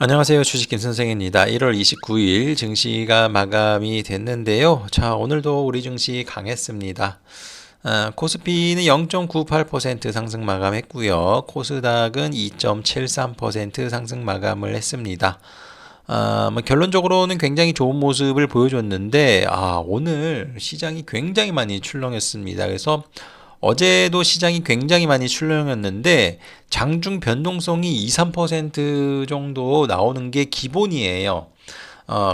안녕하세요. 주식 김선생입니다. 1월 29일 증시가 마감이 됐는데요. 자, 오늘도 우리 증시 강했습니다. 코스피는 0.98% 상승 마감했고요. 코스닥은 2.73% 상승 마감을 했습니다. 뭐 결론적으로는 굉장히 좋은 모습을 보여줬는데, 오늘 시장이 굉장히 많이 출렁였습니다. 그래서 어제도 시장이 굉장히 많이 출렁였는데 장중 변동성이 2, 3% 정도 나오는 게 기본이에요.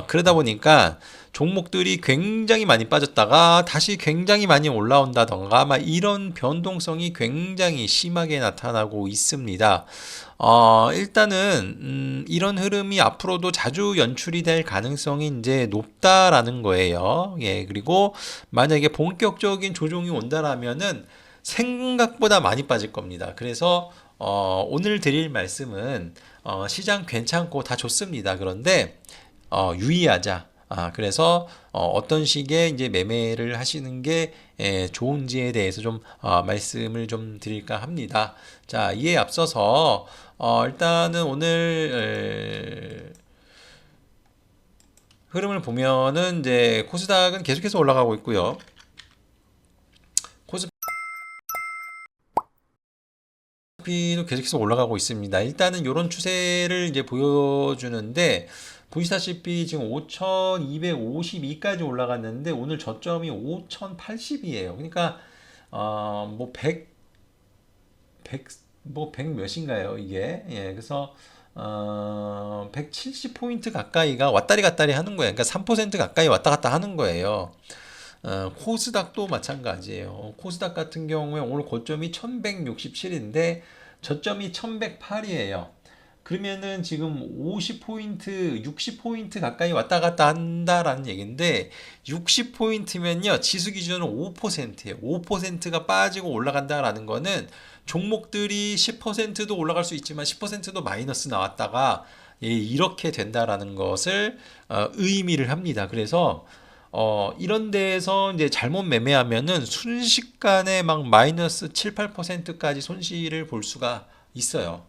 그러다 보니까 종목들이 굉장히 많이 빠졌다가 다시 굉장히 많이 올라온다던가 막 이런 변동성이 굉장히 심하게 나타나고 있습니다. 일단은 이런 흐름이 앞으로도 자주 연출이 될 가능성이 이제 높다라는 거예요. 예, 그리고 만약에 본격적인 조정이 온다라면은 생각보다 많이 빠질 겁니다. 그래서 오늘 드릴 말씀은 시장 괜찮고 다 좋습니다. 그런데 유의하자. 그래서 어떤 식의 이제 매매를 하시는 게 좋은지에 대해서 좀 말씀을 좀 드릴까 합니다. 자, 이에 앞서서 일단은 오늘 흐름을 보면은 이제 코스닥은 계속해서 올라가고 있고요. 코스피도 계속해서 올라가고 있습니다. 일단은 이런 추세를 이제 보여주는데 보시다시피 지금 5,252까지 올라갔는데 오늘 저점이 5,080이에요. 그러니까 뭐 100 몇인가요, 이게? 예, 그래서 170포인트 가까이가 왔다리 갔다리 하는 거예요. 그러니까 3% 가까이 왔다 갔다 하는 거예요. 코스닥도 마찬가지예요. 코스닥 같은 경우에 오늘 고점이 1167인데 저점이 1108이에요. 그러면은 지금 50포인트, 60포인트 가까이 왔다 갔다 한다라는 얘기인데 60포인트면요. 지수 기준은 5%예요. 5%가 빠지고 올라간다라는 거는 종목들이 10%도 올라갈 수 있지만 10%도 마이너스 나왔다가 이렇게 된다라는 것을 의미를 합니다. 그래서 이런 데에서 이제 잘못 매매하면은 순식간에 막 마이너스 7, 8%까지 손실을 볼 수가 있어요.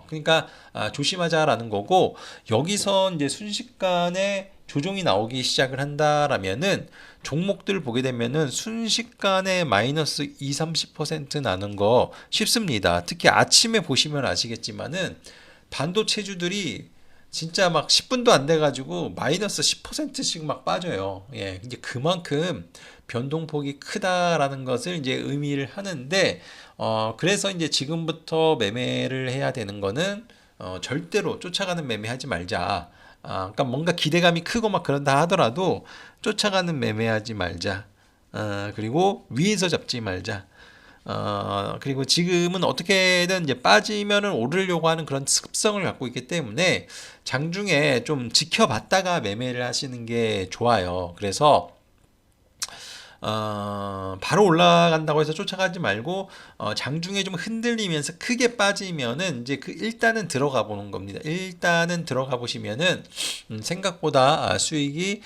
그러니까 조심하자라는 거고 여기서 이제 순식간에 조정이 나오기 시작을 한다라면은 종목들 보게 되면은 순식간에 마이너스 2, 30% 나는 거 쉽습니다. 특히 아침에 보시면 아시겠지만은 반도체주들이 진짜 막 10분도 안 돼가지고 마이너스 10%씩 막 빠져요. 예, 이제 그만큼 변동폭이 크다라는 것을 이제 의미를 하는데, 그래서 이제 지금부터 매매를 해야 되는 거는, 절대로 쫓아가는 매매하지 말자. 그러니까 뭔가 기대감이 크고 막 그런다 하더라도 쫓아가는 매매하지 말자. 그리고 위에서 잡지 말자. 그리고 지금은 어떻게든 이제 빠지면은 오르려고 하는 그런 습성을 갖고 있기 때문에 장중에 좀 지켜봤다가 매매를 하시는 게 좋아요. 그래서 바로 올라간다고 해서 쫓아가지 말고 장중에 좀 흔들리면서 크게 빠지면은 이제 그 일단은 들어가 보는 겁니다. 일단은 들어가 보시면은 생각보다 수익이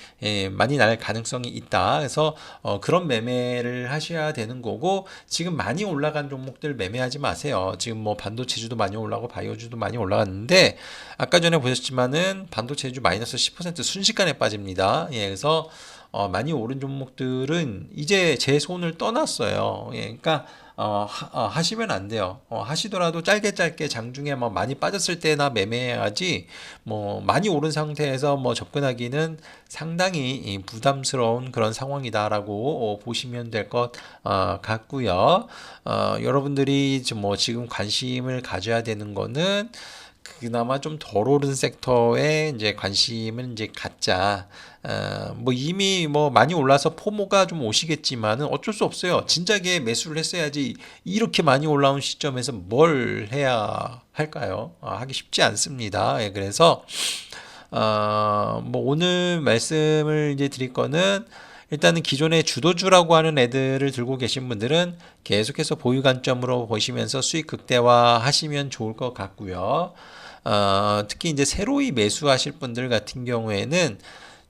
많이 날 가능성이 있다. 그래서 그런 매매를 하셔야 되는 거고 지금 많이 올라간 종목들 매매하지 마세요. 지금 뭐 반도체주도 많이 올라가고 바이오주도 많이 올라갔는데 아까 전에 보셨지만은 반도체주 마이너스 10% 순식간에 빠집니다. 예, 그래서 많이 오른 종목들은 이제 제 손을 떠났어요. 예, 그러니까 하시면 안 돼요. 하시더라도 짧게 짧게 장중에 뭐 많이 빠졌을 때나 매매해야지 뭐 많이 오른 상태에서 뭐 접근하기는 상당히 부담스러운 그런 상황이다라고 보시면 될 것 같고요. 여러분들이 뭐 지금 관심을 가져야 되는 거는 그나마 좀 덜 오른 섹터에 이제 관심을 이제 갖자. 뭐 이미 뭐 많이 올라서 포모가 좀 오시겠지만은 어쩔 수 없어요. 진작에 매수를 했어야지 이렇게 많이 올라온 시점에서 뭘 해야 할까요? 하기 쉽지 않습니다. 예, 그래서 뭐 오늘 말씀을 이제 드릴 거는 일단은 기존의 주도주라고 하는 애들을 들고 계신 분들은 계속해서 보유 관점으로 보시면서 수익 극대화 하시면 좋을 것 같고요. 특히 이제 새로이 매수하실 분들 같은 경우에는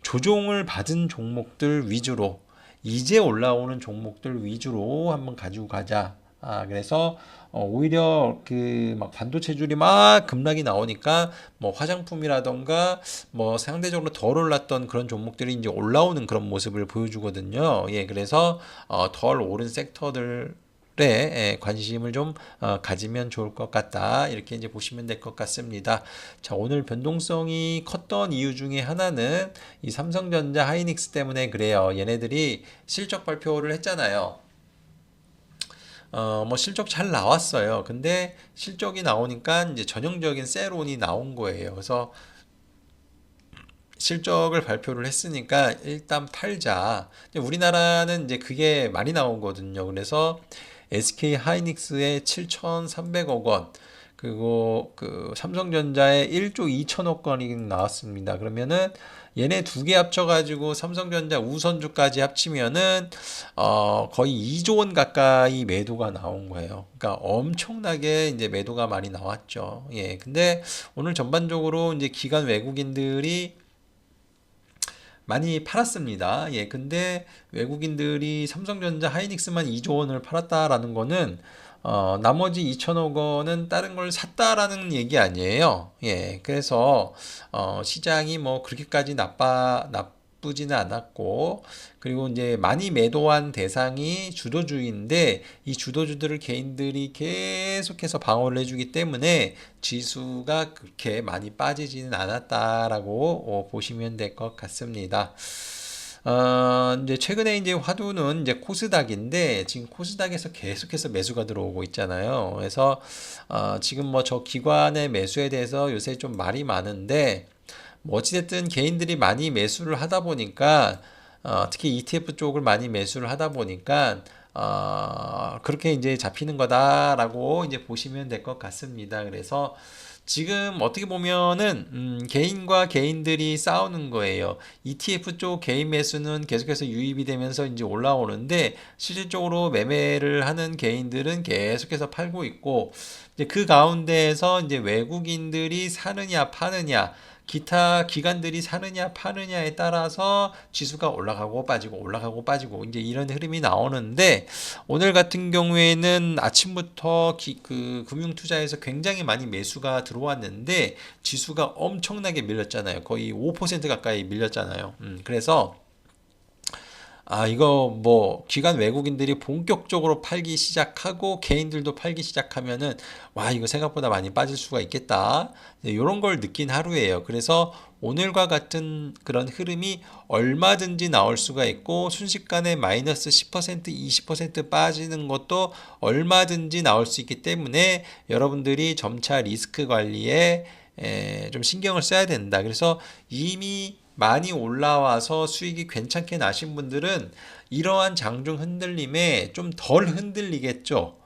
조종을 받은 종목들 위주로 이제 올라오는 종목들 위주로 한번 가지고 가자. 그래서 오히려 그 막 반도체줄이 막 급락이 나오니까 뭐 화장품이라던가 뭐 상대적으로 덜 올랐던 그런 종목들이 이제 올라오는 그런 모습을 보여주거든요. 예, 그래서 덜 오른 섹터들 관심을 좀 가지면 좋을 것 같다. 이렇게 이제 보시면 될 것 같습니다. 자, 오늘 변동성이 컸던 이유 중에 하나는 이 삼성전자 하이닉스 때문에 그래요. 얘네들이 실적 발표를 했잖아요. 뭐 실적 잘 나왔어요. 근데 실적이 나오니까 이제 전형적인 셀온이 나온 거예요. 그래서 실적을 발표를 했으니까 일단 팔자. 우리나라는 이제 그게 많이 나오거든요. 그래서 SK 하이닉스의 7,300억 원, 그리고 그 삼성전자의 1조 2천억 원이 나왔습니다. 그러면은 얘네 두 개 합쳐가지고 삼성전자 우선주까지 합치면은 거의 2조 원 가까이 매도가 나온 거예요. 그러니까 엄청나게 이제 매도가 많이 나왔죠. 예. 근데 오늘 전반적으로 이제 기관 외국인들이 많이 팔았습니다. 예, 근데 외국인들이 삼성전자 하이닉스만 2조 원을 팔았다라는 거는 나머지 2천억 원은 다른 걸 샀다라는 얘기 아니에요. 예, 그래서 시장이 뭐 그렇게까지 나쁘지는 않았고, 그리고 이제 많이 매도한 대상이 주도주인데 이 주도주들을 개인들이 계속해서 방어를 해주기 때문에 지수가 그렇게 많이 빠지지는 않았다라고 보시면 될 것 같습니다. 이제 최근에 이제 화두는 이제 코스닥인데 지금 코스닥에서 계속해서 매수가 들어오고 있잖아요. 그래서 지금 뭐 저 기관의 매수에 대해서 요새 좀 말이 많은데 뭐 어찌됐든 개인들이 많이 매수를 하다 보니까 특히 ETF 쪽을 많이 매수를 하다 보니까 그렇게 이제 잡히는 거다라고 이제 보시면 될 것 같습니다. 그래서 지금 어떻게 보면은 개인과 개인들이 싸우는 거예요. ETF 쪽 개인 매수는 계속해서 유입이 되면서 이제 올라오는데 실질적으로 매매를 하는 개인들은 계속해서 팔고 있고 이제 그 가운데에서 이제 외국인들이 사느냐 파느냐 기타 기관들이 사느냐 파느냐에 따라서 지수가 올라가고 빠지고 이제 이런 흐름이 나오는데 오늘 같은 경우에는 아침부터 그 금융투자에서 굉장히 많이 매수가 들어왔는데 지수가 엄청나게 밀렸잖아요. 거의 5% 가까이 밀렸잖아요. 그래서 이거 뭐 기관 외국인들이 본격적으로 팔기 시작하고 개인들도 팔기 시작하면은 와, 이거 생각보다 많이 빠질 수가 있겠다. 이런 걸 느낀 하루예요. 그래서 오늘과 같은 그런 흐름이 얼마든지 나올 수가 있고 순식간에 마이너스 10% 20% 빠지는 것도 얼마든지 나올 수 있기 때문에 여러분들이 점차 리스크 관리에 좀 신경을 써야 된다. 그래서 이미 많이 올라와서 수익이 괜찮게 나신 분들은 이러한 장중 흔들림에 좀 덜 흔들리겠죠.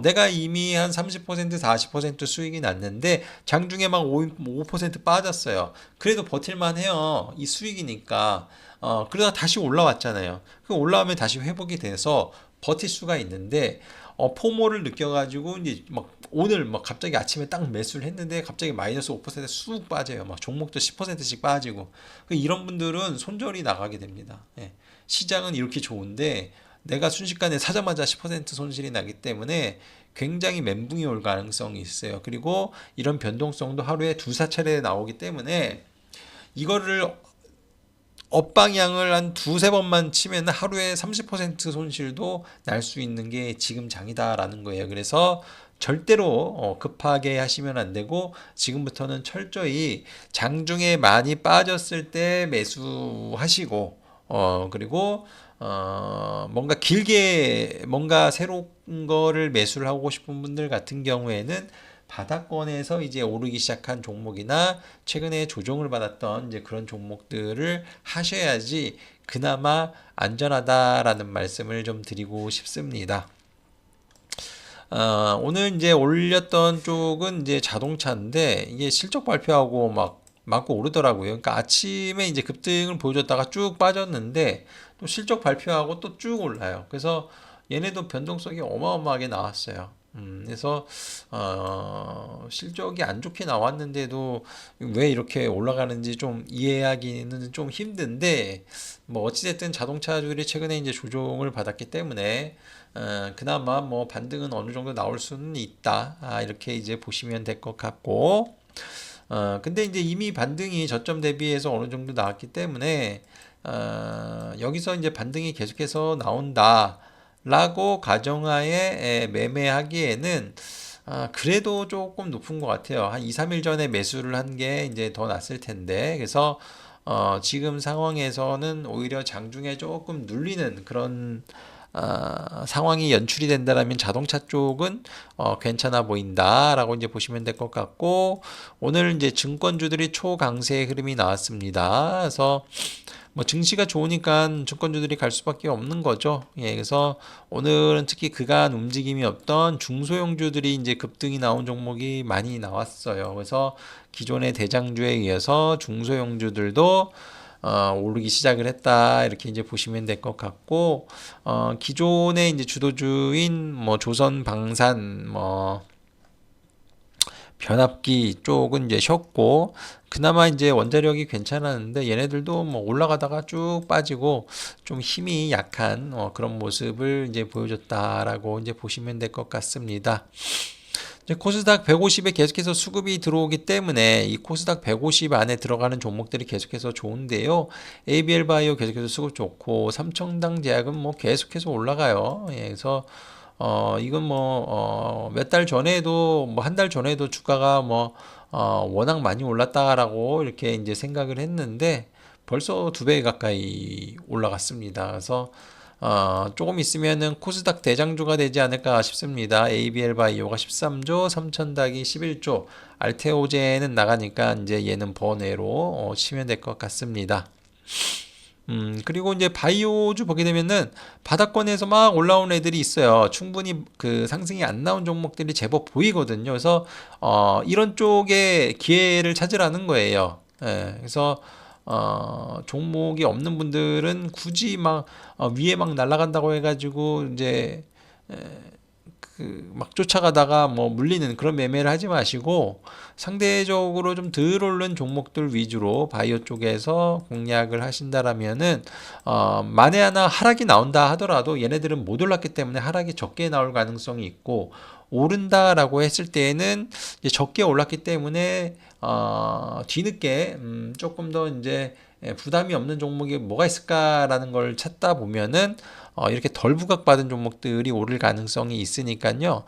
내가 이미 한 30% 40% 수익이 났는데 장중에 막 5% 빠졌어요. 그래도 버틸만 해요. 이 수익이니까. 그러다 다시 올라왔잖아요. 그 올라오면 다시 회복이 돼서 버틸 수가 있는데 포모를 느껴가지고 이제 막 오늘 막 갑자기 아침에 딱 매수를 했는데 갑자기 마이너스 5%쑥 빠져요. 막 종목도 10%씩 빠지고 이런 분들은 손절이 나가게 됩니다. 예. 시장은 이렇게 좋은데 내가 순식간에 사자마자 10% 손실이 나기 때문에 굉장히 멘붕이 올 가능성이 있어요. 그리고 이런 변동성도 하루에 두세 차례 나오기 때문에 이거를 업방향을 한 두세 번만 치면 하루에 30% 손실도 날 수 있는 게 지금 장이다라는 거예요. 그래서 절대로 급하게 하시면 안 되고 지금부터는 철저히 장중에 많이 빠졌을 때 매수하시고 그리고 뭔가 길게 뭔가 새로운 거를 매수를 하고 싶은 분들 같은 경우에는 바닥권에서 이제 오르기 시작한 종목이나 최근에 조정을 받았던 이제 그런 종목들을 하셔야지 그나마 안전하다라는 말씀을 좀 드리고 싶습니다. 오늘 이제 올렸던 쪽은 이제 자동차인데 이게 실적 발표하고 막 맞고 오르더라고요. 그러니까 아침에 이제 급등을 보여줬다가 쭉 빠졌는데 또 실적 발표하고 또 쭉 올라요. 그래서 얘네도 변동성이 어마어마하게 나왔어요. 그래서 실적이 안 좋게 나왔는데도 왜 이렇게 올라가는지 좀 이해하기는 좀 힘든데 뭐 어찌됐든 자동차주들이 최근에 이제 조정을 받았기 때문에 그나마 뭐 반등은 어느 정도 나올 수는 있다. 이렇게 이제 보시면 될 것 같고 근데 이제 이미 반등이 저점 대비해서 어느 정도 나왔기 때문에 여기서 이제 반등이 계속해서 나온다라고 가정하에 매매하기에는 그래도 조금 높은 것 같아요. 한 2, 3일 전에 매수를 한 게 이제 더 낫을 텐데. 그래서 지금 상황에서는 오히려 장중에 조금 눌리는 그런 상황이 연출이 된다라면 자동차 쪽은 괜찮아 보인다라고 이제 보시면 될 것 같고 오늘 이제 증권주들이 초강세의 흐름이 나왔습니다. 그래서 뭐 증시가 좋으니까 증권주들이 갈 수밖에 없는 거죠. 예, 그래서 오늘은 특히 그간 움직임이 없던 중소형주들이 이제 급등이 나온 종목이 많이 나왔어요. 그래서 기존의 대장주에 이어서 중소형주들도 오르기 시작을 했다 이렇게 이제 보시면 될 것 같고 기존의 이제 주도주인 뭐 조선 방산 뭐 변압기 쪽은 이제 쉬었고 그나마 이제 원자력이 괜찮았는데 얘네들도 뭐 올라가다가 쭉 빠지고 좀 힘이 약한 그런 모습을 이제 보여줬다라고 이제 보시면 될 것 같습니다. 이제 코스닥 150에 계속해서 수급이 들어오기 때문에 이 코스닥 150 안에 들어가는 종목들이 계속해서 좋은데요. ABL 바이오 계속해서 수급 좋고 삼청당 제약은 뭐 계속해서 올라가요. 예, 그래서 이건 뭐 몇 달 전에도 뭐 한 달 전에도 주가가 뭐 워낙 많이 올랐다라고 이렇게 이제 생각을 했는데 벌써 2배 가까이 올라갔습니다. 그래서 조금 있으면은 코스닥 대장주가 되지 않을까 싶습니다. ABL 바이오가 13조, 삼천닭이 11조, 알테오제는 나가니까 이제 얘는 번외로 치면 될 것 같습니다. 그리고 이제 바이오주 보게 되면은 바닥권에서 막 올라온 애들이 있어요. 충분히 그 상승이 안 나온 종목들이 제법 보이거든요. 그래서 이런 쪽에 기회를 찾으라는 거예요. 예, 그래서 종목이 없는 분들은 굳이 막 위에 막 날아간다고 해가지고 이제 그 막 쫓아가다가 뭐 물리는 그런 매매를 하지 마시고 상대적으로 좀 덜 오른 종목들 위주로 바이오 쪽에서 공략을 하신다라면은 만에 하나 하락이 나온다 하더라도 얘네들은 못 올랐기 때문에 하락이 적게 나올 가능성이 있고 오른다라고 했을 때에는 이제 적게 올랐기 때문에 뒤늦게 조금 더 이제 부담이 없는 종목이 뭐가 있을까라는 걸 찾다 보면은 이렇게 덜 부각받은 종목들이 오를 가능성이 있으니까요.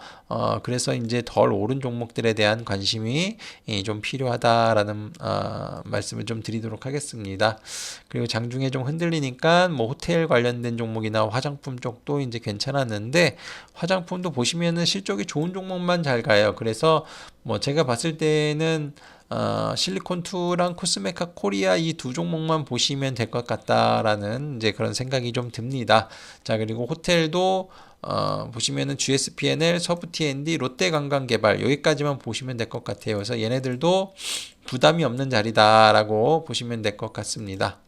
그래서 이제 덜 오른 종목들에 대한 관심이 좀 필요하다라는 말씀을 좀 드리도록 하겠습니다. 그리고 장중에 좀 흔들리니까 뭐 호텔 관련된 종목이나 화장품 쪽도 이제 괜찮았는데 화장품도 보시면은 실적이 좋은 종목만 잘 가요. 그래서 뭐 제가 봤을 때는 실리콘2랑 코스메카 코리아 이 두 종목만 보시면 될 것 같다라는 이제 그런 생각이 좀 듭니다. 자, 그리고 호텔도 보시면은 GSPNL, 서부 T&D, 롯데관광개발 여기까지만 보시면 될 것 같아요. 그래서 얘네들도 부담이 없는 자리다라고 보시면 될 것 같습니다.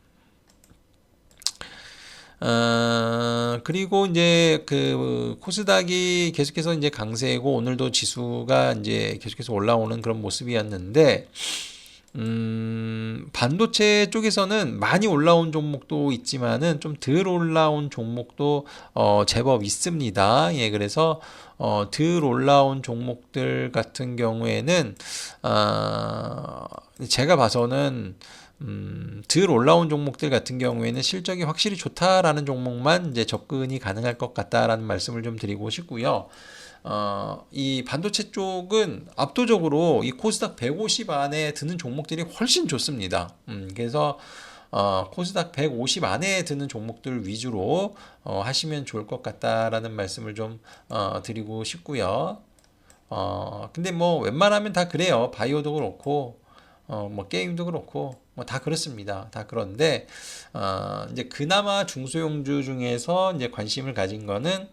그리고 이제 그 코스닥이 계속해서 이제 강세고 오늘도 지수가 이제 계속해서 올라오는 그런 모습이었는데 반도체 쪽에서는 많이 올라온 종목도 있지만은 좀 덜 올라온 종목도 제법 있습니다. 예, 그래서 덜 올라온 종목들 같은 경우에는 제가 봐서는 덜 올라온 종목들 같은 경우에는 실적이 확실히 좋다라는 종목만 이제 접근이 가능할 것 같다라는 말씀을 좀 드리고 싶고요. 이 반도체 쪽은 압도적으로 이 코스닥 150 안에 드는 종목들이 훨씬 좋습니다. 그래서 코스닥 150 안에 드는 종목들 위주로 하시면 좋을 것 같다라는 말씀을 좀 드리고 싶고요. 근데 뭐 웬만하면 다 그래요. 바이오도 그렇고 뭐 게임도 그렇고 뭐 다 그렇습니다. 다 그런데 이제 그나마 중소형주 중에서 이제 관심을 가진 거는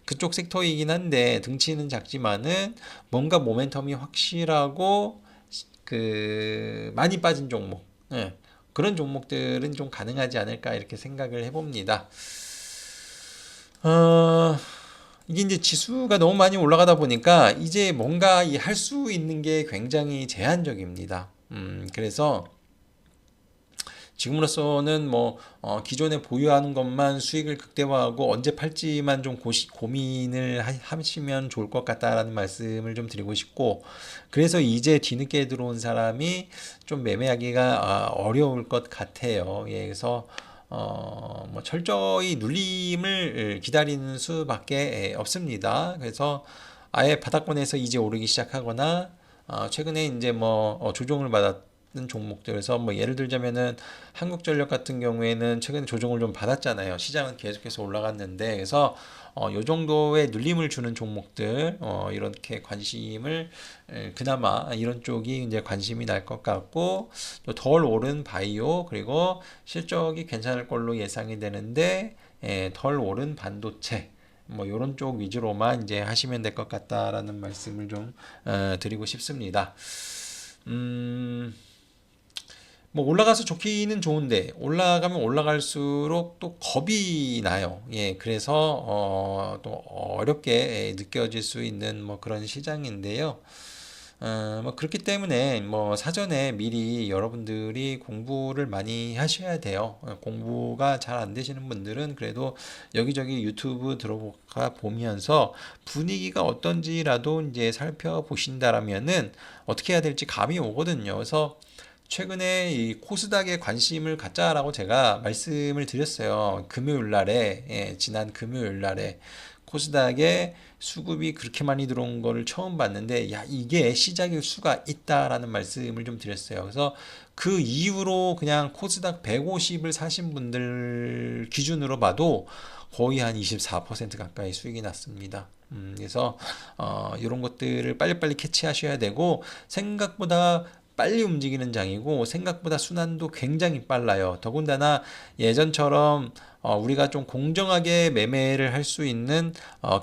그쪽 섹터이긴 한데 등치는 작지만은 뭔가 모멘텀이 확실하고 그 많이 빠진 종목, 예, 그런 종목들은 좀 가능하지 않을까 이렇게 생각을 해봅니다. 어, 이게 이제 지수가 너무 많이 올라가다 보니까 이제 뭔가 할 수 있는 게 굉장히 제한적입니다. 그래서 지금으로서는 뭐 기존에 보유하는 것만 수익을 극대화하고 언제 팔지만 좀 고민을 하시면 좋을 것 같다라는 말씀을 좀 드리고 싶고, 그래서 이제 뒤늦게 들어온 사람이 좀 매매하기가 어려울 것 같아요. 예, 그래서 뭐 철저히 눌림을 기다리는 수밖에 없습니다. 그래서 아예 바닥권에서 이제 오르기 시작하거나 최근에 이제 뭐 조정을 받았 종목들에서 뭐 예를 들자면은 한국전력 같은 경우에는 최근에 조정을 좀 받았잖아요. 시장은 계속해서 올라갔는데, 그래서 요 정도의 눌림을 주는 종목들 이렇게 관심을 그나마 이런 쪽이 이제 관심이 날 것 같고, 또 덜 오른 바이오, 그리고 실적이 괜찮을 걸로 예상이 되는데 덜 오른 반도체, 뭐 이런 쪽 위주로만 이제 하시면 될 것 같다라는 말씀을 좀 드리고 싶습니다. 음, 뭐 올라가서 좋기는 좋은데 올라가면 올라갈수록 또 겁이 나요. 예, 그래서 또 어렵게 느껴질 수 있는 뭐 그런 시장인데요. 뭐 그렇기 때문에 뭐 사전에 미리 여러분들이 공부를 많이 하셔야 돼요. 공부가 잘 안 되시는 분들은 그래도 여기저기 유튜브 들어가 보면서 분위기가 어떤지라도 이제 살펴보신다라면은 어떻게 해야 될지 감이 오거든요. 그래서 최근에 이 코스닥에 관심을 갖자라고 제가 말씀을 드렸어요. 금요일 날에, 예, 지난 금요일 날에 코스닥에 수급이 그렇게 많이 들어온 거를 처음 봤는데, 야, 이게 시작일 수가 있다라는 말씀을 좀 드렸어요. 그래서 그 이후로 그냥 코스닥 150을 사신 분들 기준으로 봐도 거의 한 24% 가까이 수익이 났습니다. 그래서 이런 것들을 빨리빨리 캐치하셔야 되고, 생각보다 빨리 움직이는 장이고 생각보다 순환도 굉장히 빨라요. 더군다나 예전처럼 우리가 좀 공정하게 매매를 할 수 있는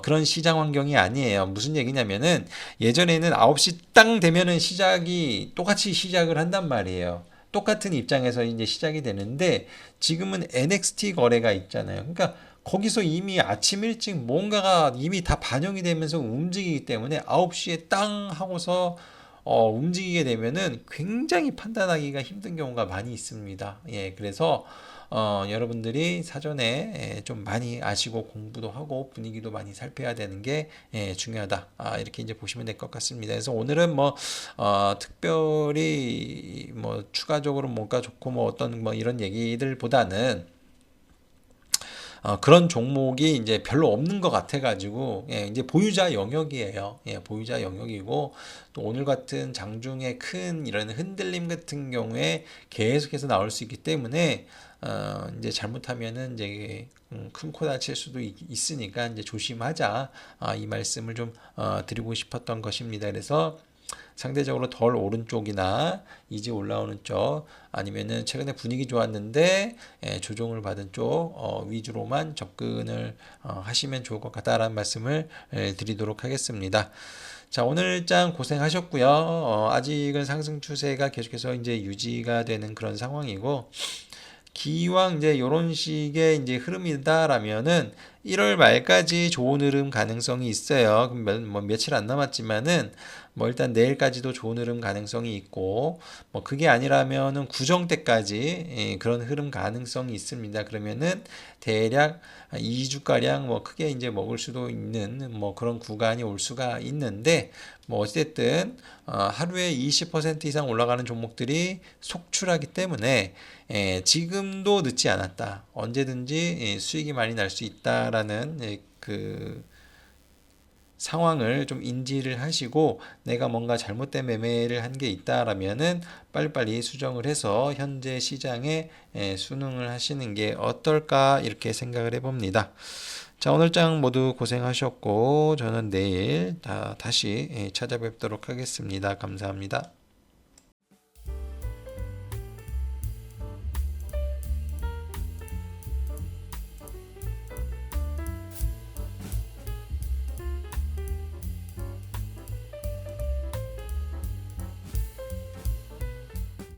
그런 시장 환경이 아니에요. 무슨 얘기냐면은 예전에는 9시 땅 되면은 시작이 똑같이 시작을 한단 말이에요. 똑같은 입장에서 이제 시작이 되는데 지금은 NXT 거래가 있잖아요. 그러니까 거기서 이미 아침 일찍 뭔가가 이미 다 반영이 되면서 움직이기 때문에 9시에 땅 하고서 움직이게 되면은 굉장히 판단하기가 힘든 경우가 많이 있습니다. 예, 그래서 여러분들이 사전에 좀 많이 아시고 공부도 하고 분위기도 많이 살펴야 되는 게 중요하다. 이렇게 이제 보시면 될 것 같습니다. 그래서 오늘은 뭐 특별히 뭐 추가적으로 뭔가 좋고 뭐 어떤 뭐 이런 얘기들보다는 그런 종목이 이제 별로 없는 것 같아가지고, 예, 이제 보유자 영역이에요. 예, 보유자 영역이고, 또 오늘 같은 장중에 큰 이런 흔들림 같은 경우에 계속해서 나올 수 있기 때문에, 이제 잘못하면은 이제 큰 코 다칠 수도 있으니까 이제 조심하자. 이 말씀을 좀 드리고 싶었던 것입니다. 그래서 상대적으로 덜 오른쪽이나 이제 올라오는 쪽, 아니면은 최근에 분위기 좋았는데 조정을 받은 쪽 위주로만 접근을 하시면 좋을 것 같다라는 말씀을 드리도록 하겠습니다. 자, 오늘 장 고생하셨고요. 아직은 상승 추세가 계속해서 이제 유지가 되는 그런 상황이고, 기왕 이제 이런 식의 이제 흐름이다라면은 1월 말까지 좋은 흐름 가능성이 있어요. 그럼 뭐 며칠 안 남았지만은 뭐 일단 내일까지도 좋은 흐름 가능성이 있고, 뭐 그게 아니라면은 구정 때까지 그런 흐름 가능성이 있습니다. 그러면은 대략 2주가량 뭐 크게 이제 먹을 수도 있는 뭐 그런 구간이 올 수가 있는데, 뭐 어쨌든 하루에 20% 이상 올라가는 종목들이 속출하기 때문에 지금도 늦지 않았다. 언제든지 수익이 많이 날 수 있다라는 그 상황을 좀 인지를 하시고, 내가 뭔가 잘못된 매매를 한 게 있다라면은 빨리빨리 수정을 해서 현재 시장에 순응을 하시는 게 어떨까 이렇게 생각을 해봅니다. 자, 오늘 장 모두 고생하셨고 저는 내일 다시 찾아뵙도록 하겠습니다. 감사합니다.